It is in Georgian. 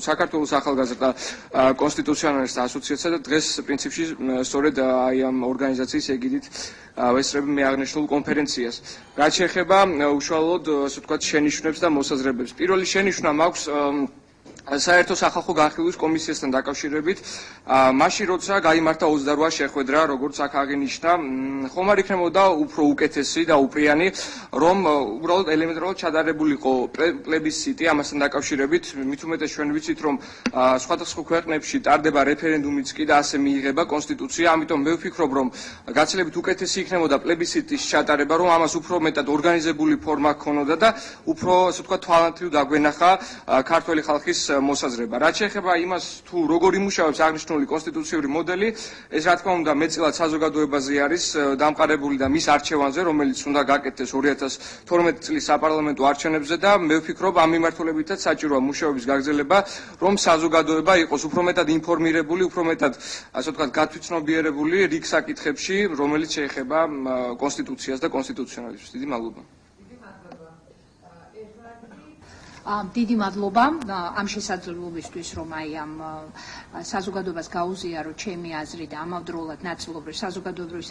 საქართველოს ახალგაზრდა კონსტიტუციონალისტთა ასოციაცია და დღეს პრინციპში სწორედ აი ამ ორგანიზაციის ეგიდით ვესწრები მე აღნიშნულ კონფერენციას. რაც შეეხება უშუალოდ ასე ვთქვათ შენიშვნებს და მოსაზრებებს. პირველი შენიშვნა მაქვს საერთო სახალხო განხილვის კომისიასთან დაკავშირებით, მაშინ როცა გაიმართა 28 შეხვედრა, როგორც აქ აღინიშნა, ხომ არ იქნებოდა უფრო უკეთესი და უპრიანი, რომ უბრალოდ ელემენტარულად ჩადარებულიყო პლებისციტი ამასთან დაკავშირებით, მით უმეტეს ჩვენ ვიცით, რომ სხვადასხვა ქვეყნებში ტარდება რეფერენდუმიც კი და ასე მიიღება კონსტიტუცია, ამიტომ მე ვფიქრობ, რომ გაცილებით უკეთესი იქნებოდა პლებისციტის ჩატარება, რომ ამას უფრო მეტად ორგანიზებული ფორმა ჰქონოდა და უფრო ასე ვთქვათ თვალანთრივ დაგვენახა ქართველი ხალხის მოსაზრება. რაც შეეხება იმას, თუ როგორ იმუშავებს აღნიშნული კონსტიტუციური მოდელი, ეს რა თქმა უნდა მეტწილად საზოგადოებაზე არის დამყარებული და მის არჩევანზე, რომელიც უნდა გაკეთდეს 2012 წლის საპარლამენტო არჩევნებზე და მე ვფიქრობ, ამ მიმართულებითაც საჭიროა მუშაობის გაგრძელება, რომ საზოგადოება იყოს უფრო მეტად ინფორმირებული, უფრო მეტად ასე ვთქვათ გათვითცნობიერებული რიგ საკითხებში, რომელიც შეეხება კონსტიტუციას და კონსტიტუციონალიზმს. დიდი მადლობა. დიდი მადლობა ამ შესაძლებლობისთვის, რომ აი ამ საზოგადოებას გაუზიარო ჩემი აზრი და ამავდროულად ნაწილობრივ საზოგადოებრივი